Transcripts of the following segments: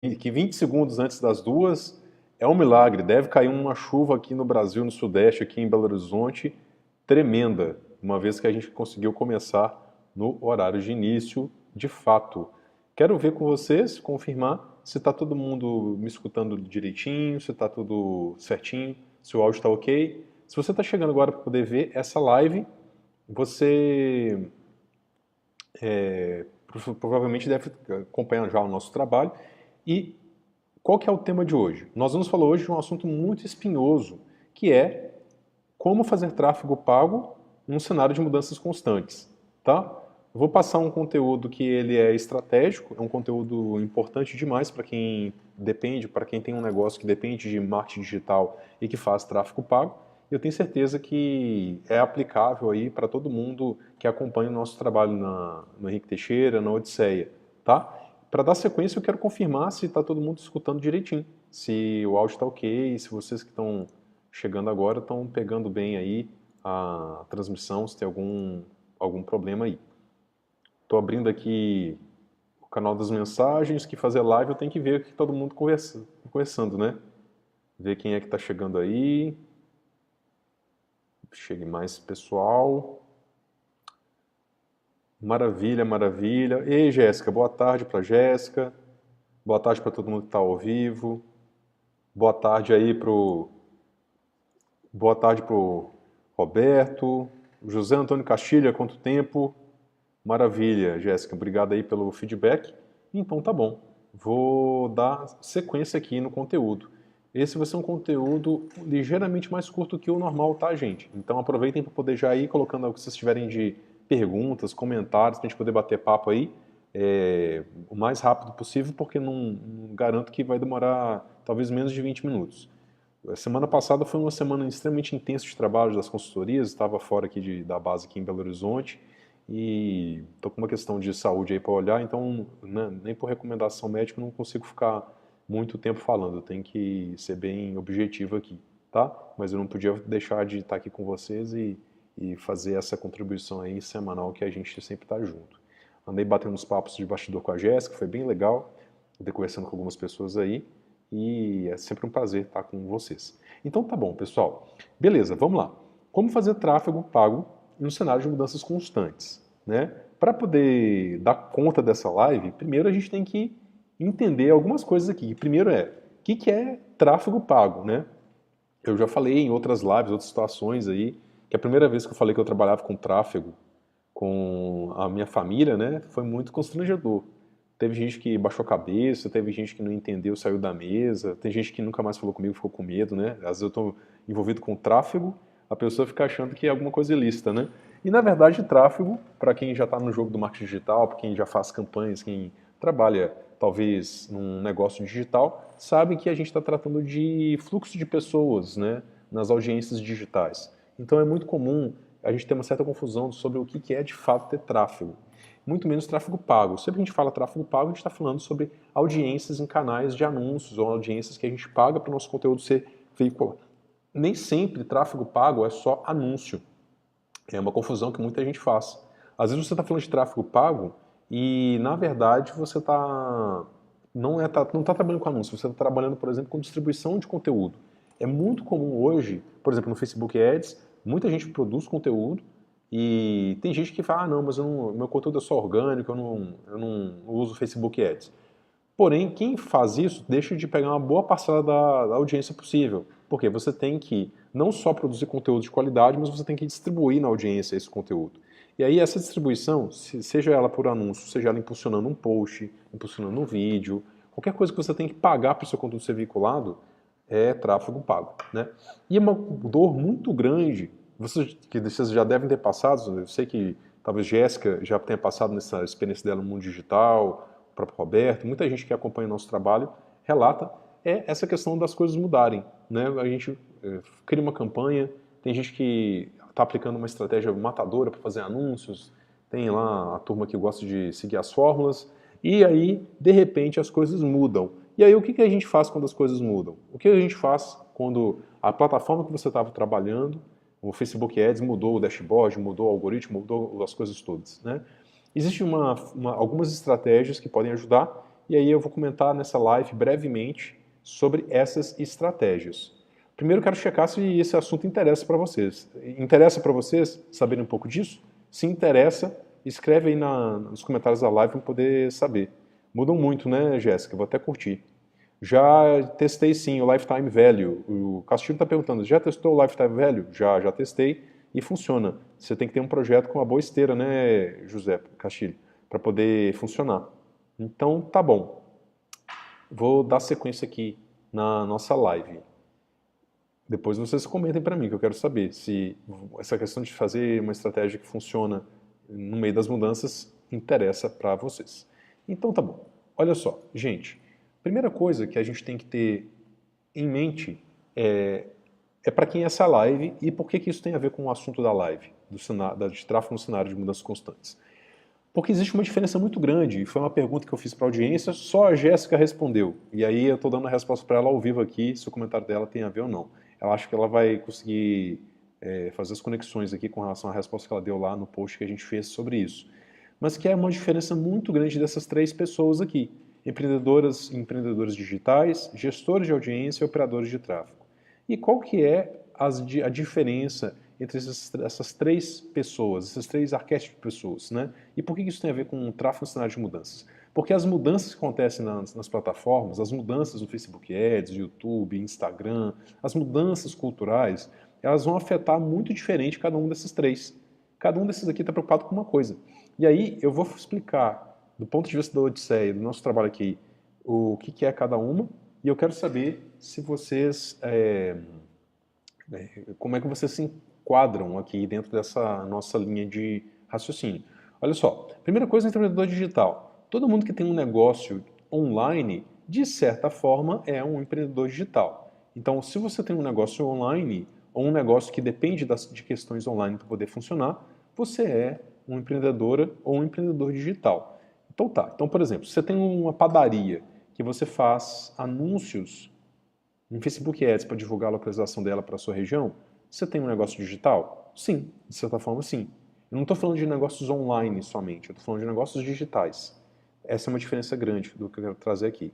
que 20 segundos antes das 2 é um milagre. Deve cair uma chuva aqui no Brasil, no Sudeste, aqui em Belo Horizonte, tremenda, uma vez que a gente conseguiu começar no horário de início, de fato. Quero ver com vocês, confirmar se está todo mundo me escutando direitinho, se está tudo certinho, se o áudio está ok. Se você está chegando agora para poder ver essa live, você provavelmente deve acompanhar já o nosso trabalho. E qual que é o tema de hoje? Nós vamos falar hoje de um assunto muito espinhoso, que é como fazer tráfego pago num cenário de mudanças constantes, tá? Eu vou passar um conteúdo que ele é estratégico, é um conteúdo importante demais para quem depende, para quem tem um negócio que depende de marketing digital e que faz tráfego pago. Eu tenho certeza que é aplicável aí para todo mundo que acompanha o nosso trabalho no Henrique Teixeira, na Odisseia, tá? Para dar sequência, eu quero confirmar se está todo mundo escutando direitinho, se o áudio está ok, se vocês que estão chegando agora estão pegando bem aí a transmissão, se tem algum problema aí. Estou abrindo aqui o canal das mensagens, que fazer live eu tenho que ver que todo mundo conversando, né? Ver quem é que está chegando aí. Chegue mais pessoal. Maravilha, maravilha. Ei, Jéssica, boa tarde para Jéssica. Boa tarde para todo mundo que está ao vivo. Boa tarde aí Boa tarde pro Roberto. José Antônio Castilho, há quanto tempo? Maravilha, Jéssica, obrigado aí pelo feedback. Então tá bom, vou dar sequência aqui no conteúdo. Esse vai ser um conteúdo ligeiramente mais curto que o normal, tá, gente? Então aproveitem para poder já ir colocando o que vocês tiverem de perguntas, comentários, para a gente poder bater papo aí o mais rápido possível, porque não garanto que vai demorar talvez menos de 20 minutos. A semana passada foi uma semana extremamente intensa de trabalho das consultorias, estava fora aqui da base aqui em Belo Horizonte, e estou com uma questão de saúde aí para olhar, então né, nem por recomendação médica não consigo ficar muito tempo falando, eu tenho que ser bem objetivo aqui, tá? Mas eu não podia deixar de estar aqui com vocês e fazer essa contribuição aí semanal que a gente sempre está junto. Andei batendo uns papos de bastidor com a Jéssica, foi bem legal, andei conversando com algumas pessoas aí, e é sempre um prazer estar com vocês. Então tá bom, pessoal. Beleza, vamos lá. Como fazer tráfego pago em um cenário de mudanças constantes, né? Para poder dar conta dessa live, primeiro a gente tem que entender algumas coisas aqui. Primeiro o que é tráfego pago, né? Eu já falei em outras lives, outras situações aí, que a primeira vez que eu falei que eu trabalhava com tráfego com a minha família, né, foi muito constrangedor. Teve gente que baixou a cabeça, teve gente que não entendeu, saiu da mesa, tem gente que nunca mais falou comigo, ficou com medo, né? Às vezes eu estou envolvido com tráfego, a pessoa fica achando que é alguma coisa ilícita, né? E na verdade, tráfego, para quem já está no jogo do marketing digital, para quem já faz campanhas, quem trabalha talvez num negócio digital, sabe que a gente está tratando de fluxo de pessoas, né, nas audiências digitais. Então é muito comum a gente ter uma certa confusão sobre o que é de fato ter tráfego. Muito menos tráfego pago. Sempre que a gente fala tráfego pago, a gente está falando sobre audiências em canais de anúncios ou audiências que a gente paga para o nosso conteúdo ser veiculado. Nem sempre tráfego pago é só anúncio. É uma confusão que muita gente faz. Às vezes você está falando de tráfego pago e, na verdade, você não está trabalhando com anúncio, você está trabalhando, por exemplo, com distribuição de conteúdo. É muito comum hoje, por exemplo, no Facebook Ads, muita gente produz conteúdo e tem gente que fala, não, mas meu conteúdo é só orgânico, eu não uso Facebook Ads. Porém, quem faz isso deixa de pegar uma boa parcela da audiência possível. Porque você tem que não só produzir conteúdo de qualidade, mas você tem que distribuir na audiência esse conteúdo. E aí essa distribuição, seja ela por anúncio, seja ela impulsionando um post, impulsionando um vídeo, qualquer coisa que você tem que pagar para o seu conteúdo ser veiculado, é tráfego pago, né? E é uma dor muito grande, vocês já devem ter passado, eu sei que talvez Jéssica já tenha passado nessa experiência dela no mundo digital, o próprio Roberto, muita gente que acompanha o nosso trabalho relata, é essa questão das coisas mudarem, né? A gente cria uma campanha, tem gente que está aplicando uma estratégia matadora para fazer anúncios, tem lá a turma que gosta de seguir as fórmulas, e aí, de repente, as coisas mudam. E aí, o que a gente faz quando as coisas mudam? O que a gente faz quando a plataforma que você estava trabalhando, o Facebook Ads mudou o dashboard, mudou o algoritmo, mudou as coisas todas, né? Existem algumas estratégias que podem ajudar e aí eu vou comentar nessa live brevemente sobre essas estratégias. Primeiro eu quero checar se esse assunto interessa para vocês. Interessa para vocês saberem um pouco disso? Se interessa, escreve aí nos comentários da live para poder saber. Mudam muito, né, Jéssica? Vou até curtir. Já testei sim o Lifetime Value. O Castilho está perguntando, já testou o Lifetime Value? Já testei e funciona. Você tem que ter um projeto com uma boa esteira, né, José Castilho, para poder funcionar. Então, tá bom. Vou dar sequência aqui na nossa live. Depois vocês comentem para mim, que eu quero saber se essa questão de fazer uma estratégia que funciona no meio das mudanças interessa para vocês. Então tá bom. Olha só, gente, primeira coisa que a gente tem que ter em mente é para quem é essa live e por que isso tem a ver com o assunto da live, de tráfego no cenário de mudanças constantes. Porque existe uma diferença muito grande, e foi uma pergunta que eu fiz para a audiência, só a Jéssica respondeu. E aí eu estou dando a resposta para ela ao vivo aqui, se o comentário dela tem a ver ou não. Ela acha que ela vai conseguir fazer as conexões aqui com relação à resposta que ela deu lá no post que a gente fez sobre isso. Mas que é uma diferença muito grande dessas três pessoas aqui. Empreendedoras e empreendedores digitais, gestores de audiência e operadores de tráfego. E qual que é a diferença entre essas três pessoas, esses três arquétipos de pessoas, né? E por que isso tem a ver com o tráfego no cenário de mudanças? Porque as mudanças que acontecem nas plataformas, as mudanças no Facebook Ads, YouTube, Instagram, as mudanças culturais, elas vão afetar muito diferente cada um desses três. Cada um desses aqui está preocupado com uma coisa. E aí eu vou explicar, do ponto de vista da Odisseia, do nosso trabalho aqui, o que é cada uma, e eu quero saber se vocês, como é que vocês se enquadram aqui dentro dessa nossa linha de raciocínio. Olha só, primeira coisa, empreendedor digital. Todo mundo que tem um negócio online, de certa forma, é um empreendedor digital. Então, se você tem um negócio online, ou um negócio que depende de questões online para poder funcionar, você é uma empreendedora ou um empreendedor digital. Então tá, então por exemplo, se você tem uma padaria que você faz anúncios em Facebook Ads para divulgar a localização dela para a sua região, você tem um negócio digital? Sim, de certa forma sim. Eu não estou falando de negócios online somente, eu estou falando de negócios digitais. Essa é uma diferença grande do que eu quero trazer aqui.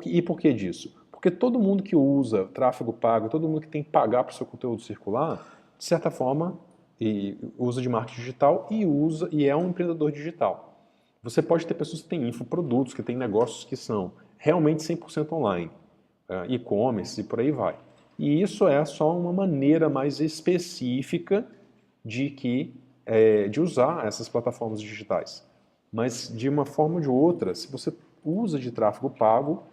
E por que disso? Porque todo mundo que usa tráfego pago, todo mundo que tem que pagar para o seu conteúdo circular, de certa forma, usa de marketing digital e é um empreendedor digital. Você pode ter pessoas que têm infoprodutos, que têm negócios que são realmente 100% online, e-commerce e por aí vai. E isso é só uma maneira mais específica de usar essas plataformas digitais. Mas de uma forma ou de outra, se você usa de tráfego pago,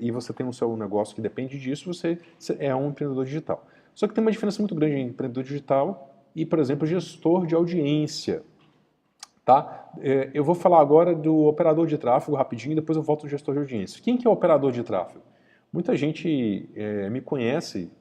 e você tem um seu negócio que depende disso, você é um empreendedor digital. Só que tem uma diferença muito grande entre empreendedor digital e, por exemplo, gestor de audiência. Tá? Eu vou falar agora do operador de tráfego rapidinho e depois eu volto ao gestor de audiência. Quem que é o operador de tráfego? Muita gente me conhece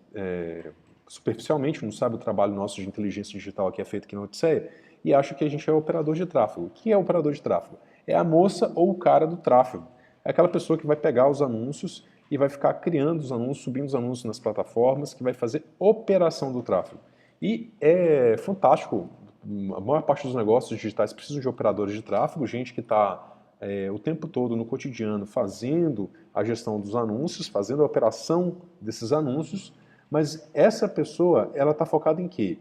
superficialmente, não sabe o trabalho nosso de inteligência digital que é feito aqui na Odisseia e acha que a gente é operador de tráfego. O que é operador de tráfego? É a moça ou o cara do tráfego. É aquela pessoa que vai pegar os anúncios e vai ficar criando os anúncios, subindo os anúncios nas plataformas, que vai fazer operação do tráfego. E é fantástico, a maior parte dos negócios digitais precisam de operadores de tráfego, gente que está o tempo todo no cotidiano fazendo a gestão dos anúncios, fazendo a operação desses anúncios, mas essa pessoa, ela está focada em quê?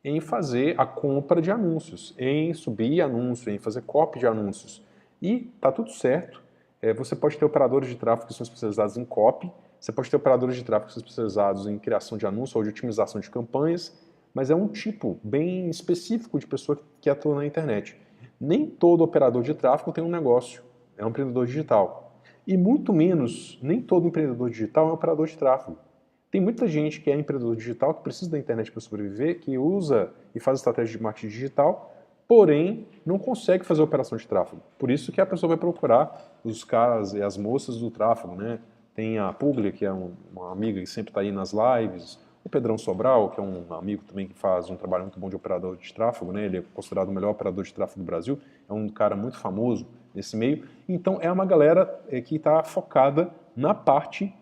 Em fazer a compra de anúncios, em subir anúncio, em fazer copy de anúncios. E tá tudo certo. Você pode ter operadores de tráfego que são especializados em copy, você pode ter operadores de tráfego que são especializados em criação de anúncios ou de otimização de campanhas, mas é um tipo bem específico de pessoa que atua na internet. Nem todo operador de tráfego tem um negócio, é um empreendedor digital. E muito menos, nem todo empreendedor digital é um operador de tráfego. Tem muita gente que é empreendedor digital, que precisa da internet para sobreviver, que usa e faz estratégia de marketing digital, porém não consegue fazer operação de tráfego. Por isso que a pessoa vai procurar os caras e as moças do tráfego, né? Tem a Puglia, que é uma amiga que sempre está aí nas lives, o Pedrão Sobral, que é um amigo também que faz um trabalho muito bom de operador de tráfego, né? Ele é considerado o melhor operador de tráfego do Brasil, é um cara muito famoso nesse meio. Então é uma galera que está focada na parte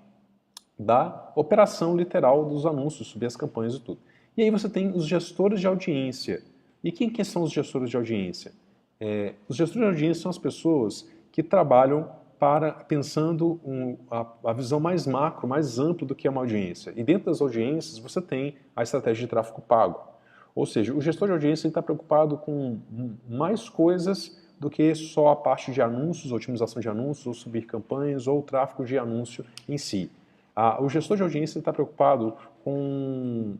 da operação literal dos anúncios, subir as campanhas e tudo. E aí você tem os gestores de audiência. E quem que são os gestores de audiência? Os gestores de audiência são as pessoas que trabalham pensando a visão mais macro, mais ampla do que é uma audiência. E dentro das audiências você tem a estratégia de tráfego pago. Ou seja, o gestor de audiência está preocupado com mais coisas do que só a parte de anúncios, otimização de anúncios, ou subir campanhas, ou o tráfego de anúncio em si. O gestor de audiência está preocupado com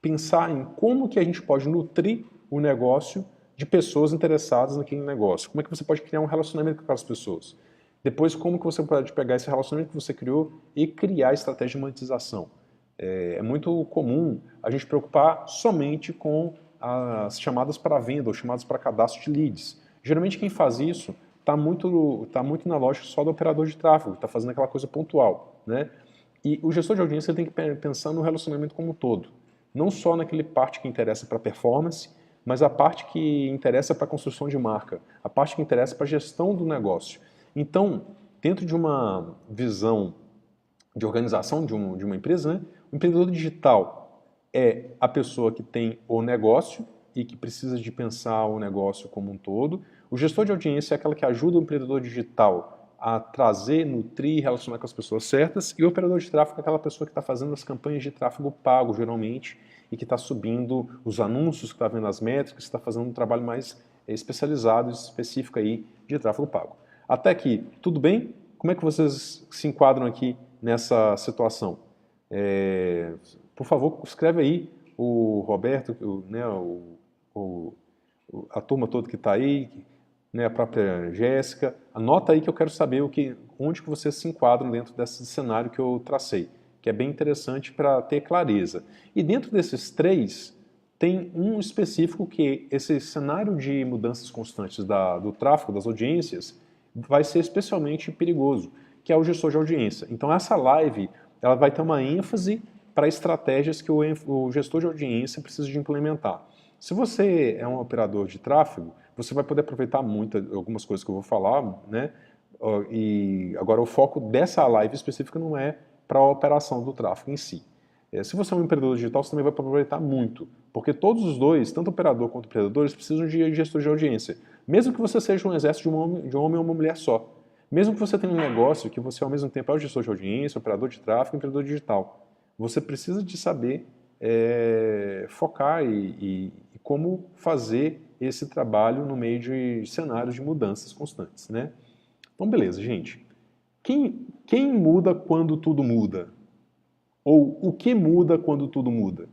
pensar em como que a gente pode nutrir o negócio de pessoas interessadas naquele negócio. Como é que você pode criar um relacionamento com aquelas pessoas? Depois, como que você pode pegar esse relacionamento que você criou e criar estratégia de monetização? É muito comum a gente preocupar somente com as chamadas para venda ou chamadas para cadastro de leads. Geralmente quem faz isso está muito na lógica só do operador de tráfego, está fazendo aquela coisa pontual, né? E o gestor de audiência tem que pensar no relacionamento como um todo. Não só naquele parte que interessa para performance, mas a parte que interessa para a construção de marca, a parte que interessa para a gestão do negócio. Então, dentro de uma visão de organização de uma empresa, né, o empreendedor digital é a pessoa que tem o negócio e que precisa de pensar o negócio como um todo. O gestor de audiência é aquela que ajuda o empreendedor digital a trazer, nutrir e relacionar com as pessoas certas, e o operador de tráfego é aquela pessoa que está fazendo as campanhas de tráfego pago, geralmente, e que está subindo os anúncios, que está vendo as métricas, que está fazendo um trabalho mais especializado e específico aí de tráfego pago. Até aqui, tudo bem? Como é que vocês se enquadram aqui nessa situação? Por favor, escreve aí o Roberto, né, a turma toda que está aí, né, a própria Jéssica, anota aí que eu quero saber onde que vocês se enquadram dentro desse cenário que eu tracei, que é bem interessante para ter clareza. E dentro desses três, tem um específico que esse cenário de mudanças constantes do tráfego, das audiências, vai ser especialmente perigoso, que é o gestor de audiência. Então essa live ela vai ter uma ênfase para estratégias que o gestor de audiência precisa de implementar. Se você é um operador de tráfego, você vai poder aproveitar algumas coisas que eu vou falar, né? E agora o foco dessa live específica não é para a operação do tráfego em si. Se você é um empreendedor digital, você também vai aproveitar muito, porque todos os dois, tanto operador quanto empreendedores, precisam de gestor de audiência. Mesmo que você seja um exército de um homem ou uma mulher só. Mesmo que você tenha um negócio que você ao mesmo tempo é o gestor de audiência, operador de tráfego, empreendedor digital. Você precisa de saber focar e como fazer esse trabalho no meio de cenários de mudanças constantes, né? Então, beleza, gente. Quem muda quando tudo muda? Ou o que muda quando tudo muda?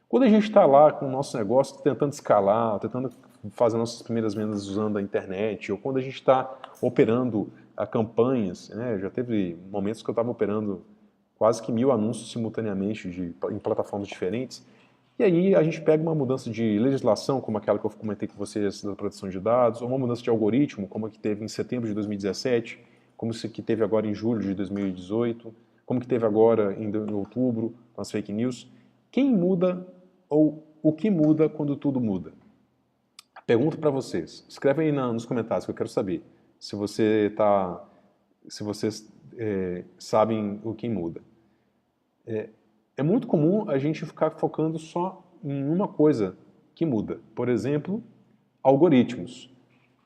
Quando a gente está lá com o nosso negócio tentando escalar, tentando fazer nossas primeiras vendas usando a internet, ou quando a gente está operando campanhas, né? Já teve momentos que eu estava operando quase que 1000 anúncios simultaneamente em plataformas diferentes. E aí a gente pega uma mudança de legislação, como aquela que eu comentei com vocês da proteção de dados, ou uma mudança de algoritmo, como a que teve em setembro de 2017, como esse que teve agora em julho de 2018, como que teve agora em outubro com as fake news. Quem muda ou o que muda quando tudo muda? Pergunta para vocês. Escreve aí nos comentários que eu quero saber se vocês sabem o que muda. É muito comum a gente ficar focando só em uma coisa que muda. Por exemplo, algoritmos.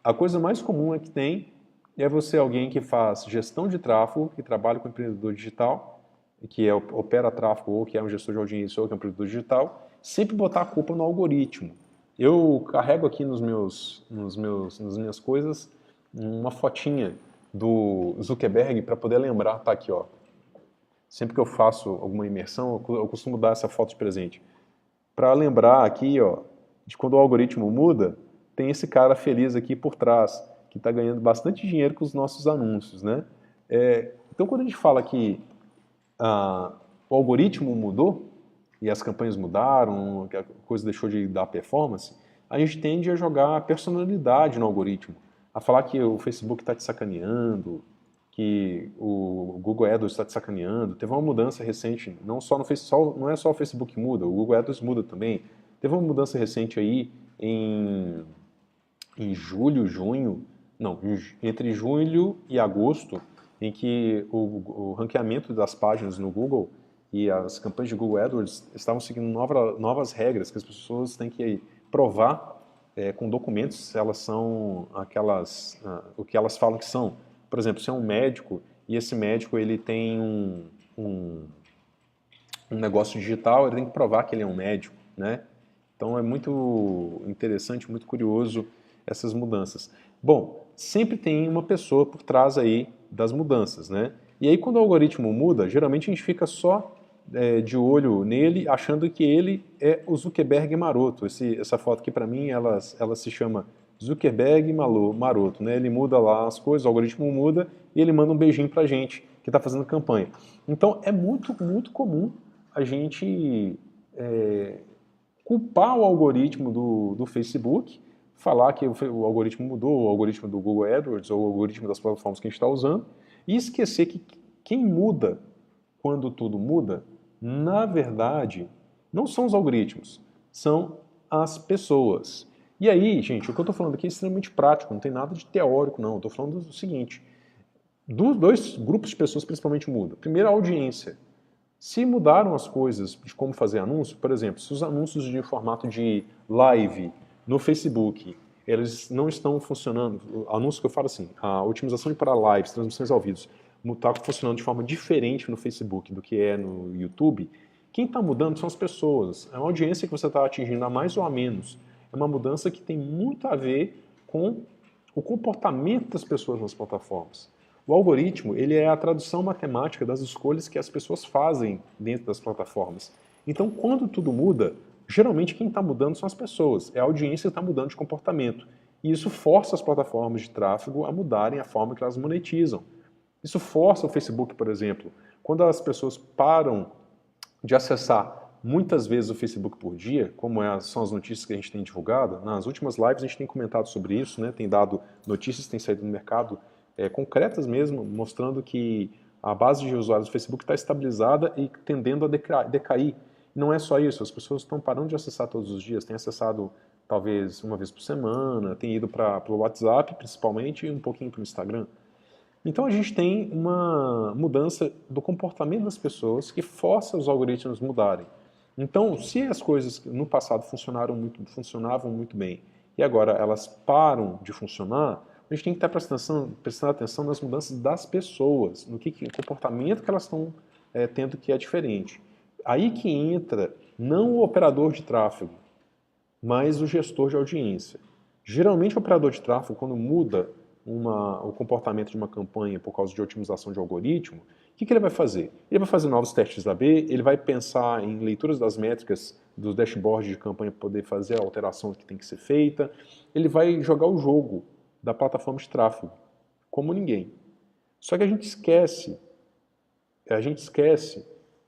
A coisa mais comum que tem é você alguém que faz gestão de tráfego, que trabalha com empreendedor digital, que opera tráfego ou que é um gestor de audiência ou que é um empreendedor digital, sempre botar a culpa no algoritmo. Eu carrego aqui nas minhas coisas uma fotinha do Zuckerberg para poder lembrar, tá aqui, ó. Sempre que eu faço alguma imersão, eu costumo dar essa foto de presente. Para lembrar aqui, ó, de quando o algoritmo muda, tem esse cara feliz aqui por trás, que está ganhando bastante dinheiro com os nossos anúncios, né? Então, quando a gente fala que o algoritmo mudou, e as campanhas mudaram, que a coisa deixou de dar performance, a gente tende a jogar personalidade no algoritmo. A falar que o Facebook está te sacaneando, que o Google AdWords está te sacaneando. Teve uma mudança recente, não é só o Facebook que muda, o Google AdWords muda também. Teve uma mudança recente aí em entre julho e agosto, em que o ranqueamento das páginas no Google e as campanhas de Google AdWords estavam seguindo novas regras, que as pessoas têm que provar com documentos, elas são o que elas falam que são. Por exemplo, se é um médico e esse médico ele tem um negócio digital, ele tem que provar que ele é um médico, né? Então é muito interessante, muito curioso essas mudanças. Bom, sempre tem uma pessoa por trás aí das mudanças, né? E aí quando o algoritmo muda, geralmente a gente fica só de olho nele, achando que ele é o Zuckerberg maroto. Essa foto aqui para mim, ela se chama Zuckerberg maroto, né? Ele muda lá as coisas, o algoritmo muda e ele manda um beijinho pra gente que está fazendo campanha. Então é muito, muito comum a gente culpar o algoritmo do Facebook, falar que o algoritmo mudou, o algoritmo do Google AdWords ou o algoritmo das plataformas que a gente está usando, e esquecer que quem muda quando tudo muda, na verdade, não são os algoritmos, são as pessoas. E aí, gente, o que eu estou falando aqui é extremamente prático, não tem nada de teórico, não. Eu estou falando do seguinte, dois grupos de pessoas principalmente mudam. Primeiro, a audiência. Se mudaram as coisas de como fazer anúncio, por exemplo, se os anúncios de formato de live no Facebook, eles não estão funcionando, anúncio que eu falo assim, a otimização para lives, transmissões ao vivo, está funcionando de forma diferente no Facebook do que é no YouTube, quem está mudando são as pessoas. É uma audiência que você está atingindo a mais ou a menos. É uma mudança que tem muito a ver com o comportamento das pessoas nas plataformas. O algoritmo, ele é a tradução matemática das escolhas que as pessoas fazem dentro das plataformas. Então, quando tudo muda, geralmente quem está mudando são as pessoas, é a audiência que está mudando de comportamento. E isso força as plataformas de tráfego a mudarem a forma que elas monetizam. Isso força o Facebook, por exemplo. Quando as pessoas param de acessar muitas vezes o Facebook por dia, como são as notícias que a gente tem divulgado, nas últimas lives a gente tem comentado sobre isso, né? Tem dado notícias que têm saído no mercado concretas mesmo, mostrando que a base de usuários do Facebook está estabilizada e tendendo a decair. Não é só isso, as pessoas estão parando de acessar todos os dias, têm acessado talvez uma vez por semana, têm ido para o WhatsApp principalmente e um pouquinho para o Instagram. Então a gente tem uma mudança do comportamento das pessoas que força os algoritmos a mudarem. Então, se as coisas no passado funcionavam muito bem e agora elas param de funcionar, a gente tem que estar prestando atenção nas mudanças das pessoas, no comportamento que elas estão tendo que é diferente. Aí que entra não o operador de tráfego, mas o gestor de audiência. Geralmente o operador de tráfego, quando muda o comportamento de uma campanha por causa de otimização de algoritmo, o que ele vai fazer? Ele vai fazer novos testes AB, ele vai pensar em leituras das métricas dos dashboards de campanha para poder fazer a alteração que tem que ser feita, ele vai jogar o jogo da plataforma de tráfego, como ninguém. Só que a gente esquece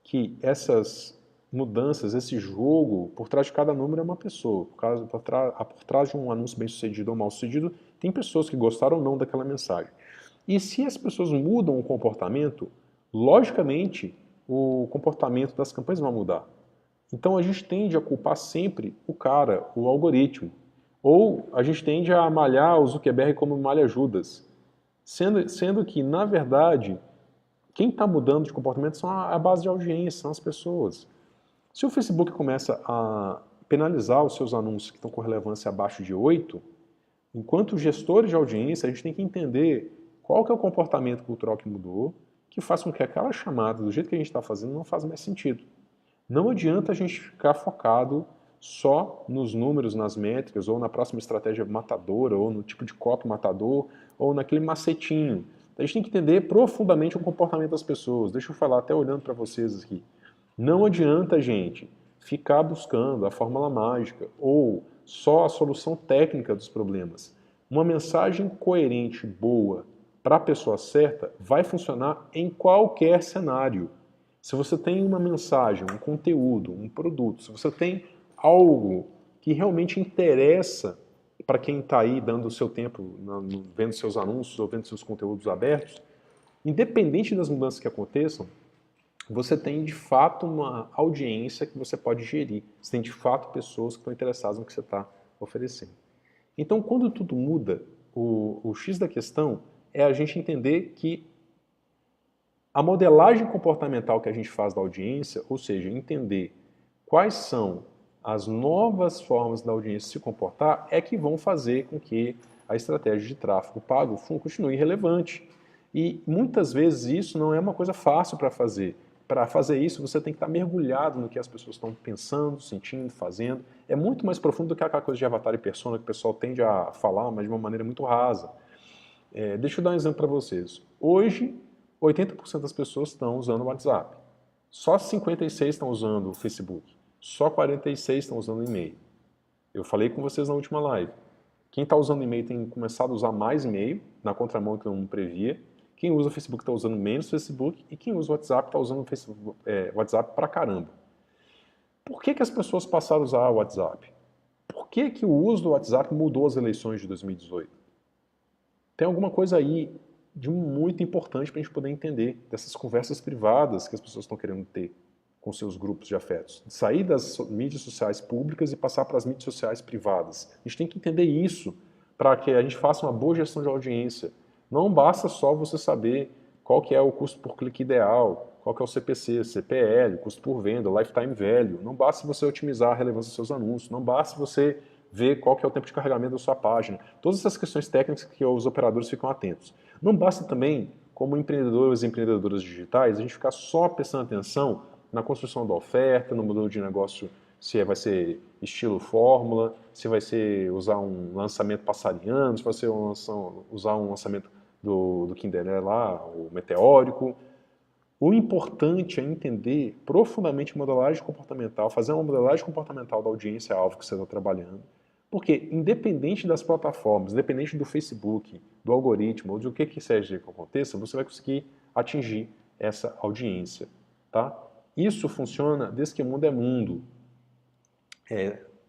que essas mudanças, esse jogo, por trás de cada número é uma pessoa. Por trás de um anúncio bem sucedido ou mal sucedido, tem pessoas que gostaram ou não daquela mensagem. E se as pessoas mudam o comportamento, logicamente o comportamento das campanhas vai mudar. Então a gente tende a culpar sempre o algoritmo. Ou a gente tende a malhar o Zuckerberg como malha Judas. Sendo que, na verdade, quem está mudando de comportamento são a base de audiência, são as pessoas. Se o Facebook começa a penalizar os seus anúncios que estão com relevância abaixo de 8, enquanto gestores de audiência, a gente tem que entender qual que é o comportamento cultural que mudou, que faz com que aquela chamada, do jeito que a gente está fazendo, não faz mais sentido. Não adianta a gente ficar focado só nos números, nas métricas, ou na próxima estratégia matadora, ou no tipo de copy matador, ou naquele macetinho. A gente tem que entender profundamente o comportamento das pessoas. Deixa eu falar, até olhando para vocês aqui. Não adianta, gente, ficar buscando a fórmula mágica ou só a solução técnica dos problemas. Uma mensagem coerente, boa, para a pessoa certa, vai funcionar em qualquer cenário. Se você tem uma mensagem, um conteúdo, um produto, se você tem algo que realmente interessa para quem está aí dando o seu tempo, vendo seus anúncios ou vendo seus conteúdos abertos, independente das mudanças que aconteçam, você tem de fato uma audiência que você pode gerir. Você tem de fato pessoas que estão interessadas no que você está oferecendo. Então, quando tudo muda, o X da questão é a gente entender que a modelagem comportamental que a gente faz da audiência, ou seja, entender quais são as novas formas da audiência se comportar é que vão fazer com que a estratégia de tráfego pago continue relevante. E muitas vezes isso não é uma coisa fácil para fazer. Para fazer isso, você tem que estar mergulhado no que as pessoas estão pensando, sentindo, fazendo. É muito mais profundo do que aquela coisa de avatar e persona que o pessoal tende a falar, mas de uma maneira muito rasa. Deixa eu dar um exemplo para vocês. Hoje, 80% das pessoas estão usando o WhatsApp. Só 56% estão usando o Facebook. Só 46% estão usando o e-mail. Eu falei com vocês na última live. Quem está usando e-mail tem começado a usar mais e-mail, na contramão que eu não previa. Quem usa o Facebook está usando menos Facebook. E quem usa o WhatsApp está usando o WhatsApp pra caramba. Por que as pessoas passaram a usar o WhatsApp? Por que o uso do WhatsApp mudou as eleições de 2018? Tem alguma coisa aí de muito importante para a gente poder entender dessas conversas privadas que as pessoas estão querendo ter com seus grupos de afetos. Sair das mídias sociais públicas e passar para as mídias sociais privadas. A gente tem que entender isso para que a gente faça uma boa gestão de audiência. Não basta só você saber qual que é o custo por clique ideal, qual que é o CPC, CPL, custo por venda, lifetime value. Não basta você otimizar a relevância dos seus anúncios. Não basta você ver qual que é o tempo de carregamento da sua página. Todas essas questões técnicas que os operadores ficam atentos. Não basta também, como empreendedores e empreendedoras digitais, a gente ficar só prestando atenção na construção da oferta, no modelo de negócio, se vai ser estilo fórmula, se vai ser usar um lançamento passariano, se vai ser usar um lançamento do Kinderé lá, o meteórico. O importante é entender profundamente modelagem comportamental, fazer uma modelagem comportamental da audiência-alvo que você está trabalhando, porque independente das plataformas, independente do Facebook, do algoritmo, ou de o que seja que aconteça, você vai conseguir atingir essa audiência, tá? Isso funciona desde que o mundo é mundo.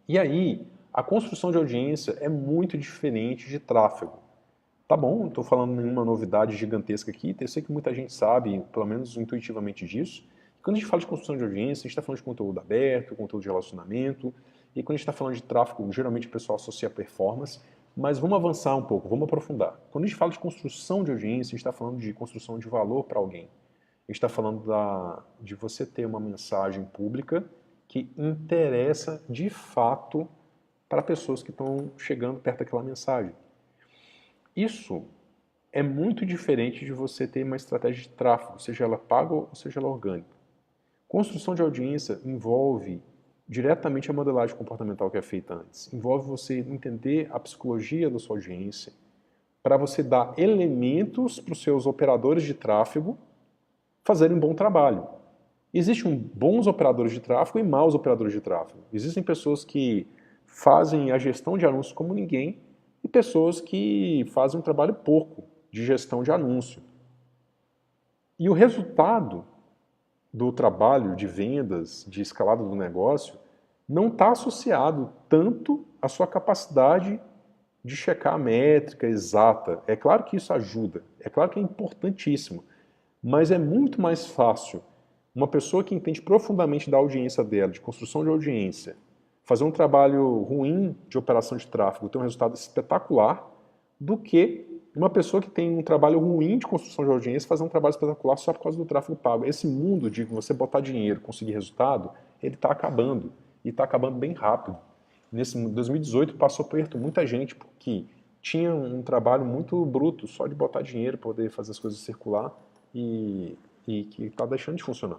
E aí, a construção de audiência é muito diferente de tráfego. Tá bom, não estou falando nenhuma novidade gigantesca aqui, eu sei que muita gente sabe, pelo menos intuitivamente disso. Quando a gente fala de construção de audiência, a gente está falando de conteúdo aberto, conteúdo de relacionamento, e quando a gente está falando de tráfego, geralmente o pessoal associa performance, mas vamos avançar um pouco, vamos aprofundar. Quando a gente fala de construção de audiência, a gente está falando de construção de valor para alguém. A gente está falando de você ter uma mensagem pública que interessa de fato para pessoas que estão chegando perto daquela mensagem. Isso é muito diferente de você ter uma estratégia de tráfego, seja ela paga ou seja ela orgânica. Construção de audiência envolve diretamente a modelagem comportamental que é feita antes. Envolve você entender a psicologia da sua audiência para você dar elementos para os seus operadores de tráfego fazerem um bom trabalho. Existem bons operadores de tráfego e maus operadores de tráfego. Existem pessoas que fazem a gestão de anúncios como ninguém e pessoas que fazem um trabalho porco de gestão de anúncio. E o resultado do trabalho de vendas, de escalada do negócio, não está associado tanto à sua capacidade de checar a métrica exata. É claro que isso ajuda, é claro que é importantíssimo, mas é muito mais fácil uma pessoa que entende profundamente da audiência dela, de construção de audiência, fazer um trabalho ruim de operação de tráfego, ter um resultado espetacular, do que uma pessoa que tem um trabalho ruim de construção de audiência fazer um trabalho espetacular só por causa do tráfego pago. Esse mundo de você botar dinheiro, conseguir resultado, ele está acabando. E está acabando bem rápido. Nesse 2018 passou perto muita gente porque tinha um trabalho muito bruto só de botar dinheiro para poder fazer as coisas circular e que está deixando de funcionar.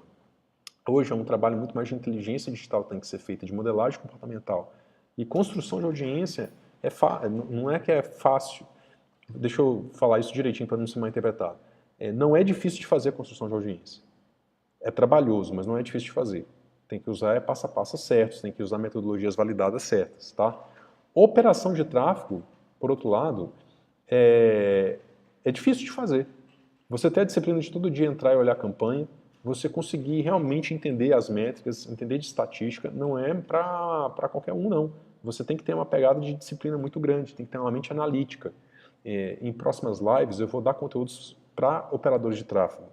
Hoje é um trabalho muito mais de inteligência digital que tem que ser feita, de modelagem comportamental. E construção de audiência não é que é fácil. Deixa eu falar isso direitinho para não ser mal interpretado. Não é difícil de fazer a construção de audiência. É trabalhoso, mas não é difícil de fazer. Tem que usar passo a passo certos, tem que usar metodologias validadas certas. Tá? Operação de tráfego, por outro lado, é difícil de fazer. Você ter a disciplina de todo dia entrar e olhar a campanha, você conseguir realmente entender as métricas, entender de estatística, não é para qualquer um, não. Você tem que ter uma pegada de disciplina muito grande, tem que ter uma mente analítica. Em próximas lives eu vou dar conteúdos para operadores de tráfego,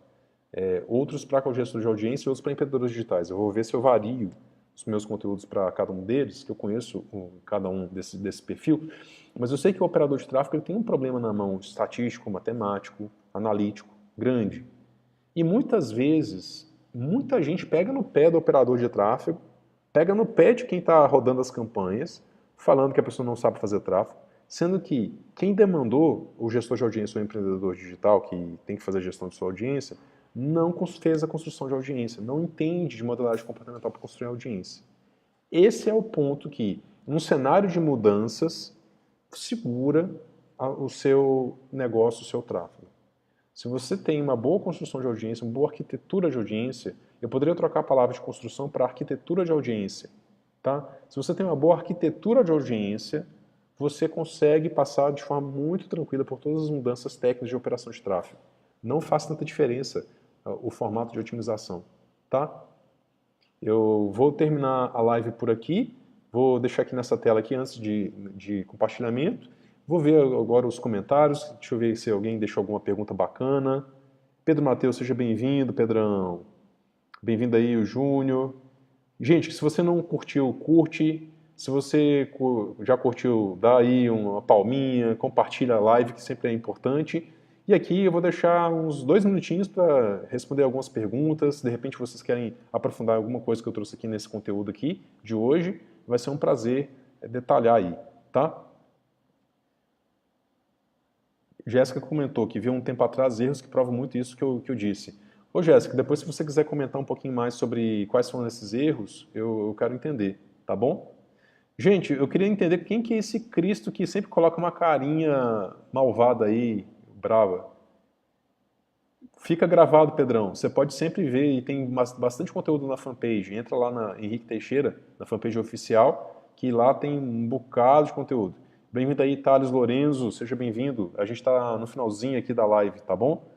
outros para gestores de audiência e outros para empreendedores digitais. Eu vou ver se eu vario os meus conteúdos para cada um deles, que eu conheço cada um desse perfil, mas eu sei que o operador de tráfego ele tem um problema na mão estatístico, matemático, analítico, grande. E muitas vezes, muita gente pega no pé do operador de tráfego, pega no pé de quem está rodando as campanhas, falando que a pessoa não sabe fazer tráfego, sendo que quem demandou, o gestor de audiência ou empreendedor digital, que tem que fazer a gestão de sua audiência, não fez a construção de audiência, não entende de modelagem comportamental para construir audiência. Esse é o ponto que, num cenário de mudanças, segura o seu negócio, o seu tráfego. Se você tem uma boa construção de audiência, uma boa arquitetura de audiência, eu poderia trocar a palavra de construção para arquitetura de audiência. Tá? Se você tem uma boa arquitetura de audiência, você consegue passar de forma muito tranquila por todas as mudanças técnicas de operação de tráfego. Não faz tanta diferença o formato de otimização. Tá? Eu vou terminar a live por aqui, vou deixar aqui nessa tela aqui antes de compartilhamento. Vou ver agora os comentários, deixa eu ver se alguém deixou alguma pergunta bacana. Pedro Matheus, seja bem-vindo, Pedrão. Bem-vindo aí, o Júnior. Gente, se você não curtiu, curte. Se você já curtiu, dá aí uma palminha, compartilha a live, que sempre é importante. E aqui eu vou deixar uns 2 minutinhos para responder algumas perguntas. De repente vocês querem aprofundar alguma coisa que eu trouxe aqui nesse conteúdo aqui de hoje. Vai ser um prazer detalhar aí, tá? Jéssica comentou que viu um tempo atrás erros que provam muito isso que eu disse. Ô Jéssica, depois se você quiser comentar um pouquinho mais sobre quais são esses erros, eu quero entender, tá bom? Gente, eu queria entender quem que é esse Cristo que sempre coloca uma carinha malvada aí, brava. Fica gravado, Pedrão. Você pode sempre ver e tem bastante conteúdo na fanpage. Entra lá na Henrique Teixeira, na fanpage oficial, que lá tem um bocado de conteúdo. Bem-vindo aí, Thales Lorenzo, seja bem-vindo. A gente está no finalzinho aqui da live, tá bom?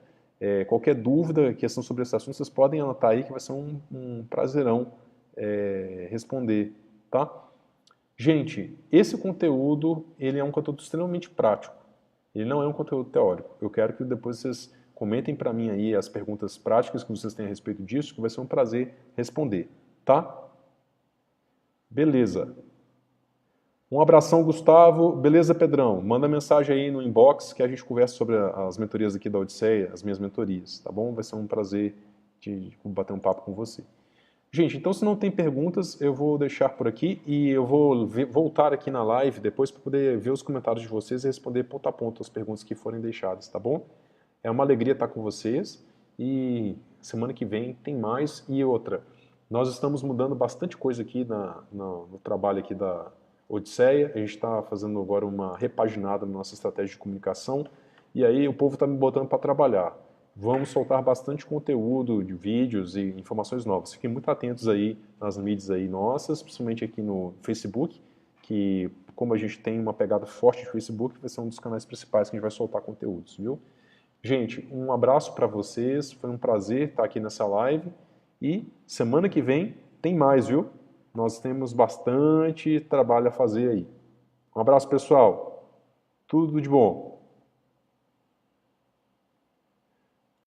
Qualquer dúvida, questão sobre esse assunto, vocês podem anotar aí que vai ser um prazerão responder, tá? Gente, esse conteúdo, ele é um conteúdo extremamente prático. Ele não é um conteúdo teórico. Eu quero que depois vocês comentem para mim aí as perguntas práticas que vocês têm a respeito disso, que vai ser um prazer responder, tá? Beleza. Um abração, Gustavo. Beleza, Pedrão? Manda mensagem aí no inbox que a gente conversa sobre as mentorias aqui da Odisseia, as minhas mentorias, tá bom? Vai ser um prazer de bater um papo com você. Gente, então se não tem perguntas, eu vou deixar por aqui e eu vou voltar aqui na live depois para poder ver os comentários de vocês e responder ponto a ponto as perguntas que forem deixadas, tá bom? É uma alegria estar com vocês e semana que vem tem mais e outra. Nós estamos mudando bastante coisa aqui no trabalho aqui da Odisseia, a gente está fazendo agora uma repaginada na nossa estratégia de comunicação e aí o povo está me botando para trabalhar. Vamos soltar bastante conteúdo de vídeos e informações novas. Fiquem muito atentos aí nas mídias aí nossas, principalmente aqui no Facebook, que como a gente tem uma pegada forte de Facebook, vai ser um dos canais principais que a gente vai soltar conteúdos, viu? Gente, um abraço para vocês, foi um prazer estar aqui nessa live e semana que vem tem mais, viu? Nós temos bastante trabalho a fazer aí. Um abraço, pessoal. Tudo de bom.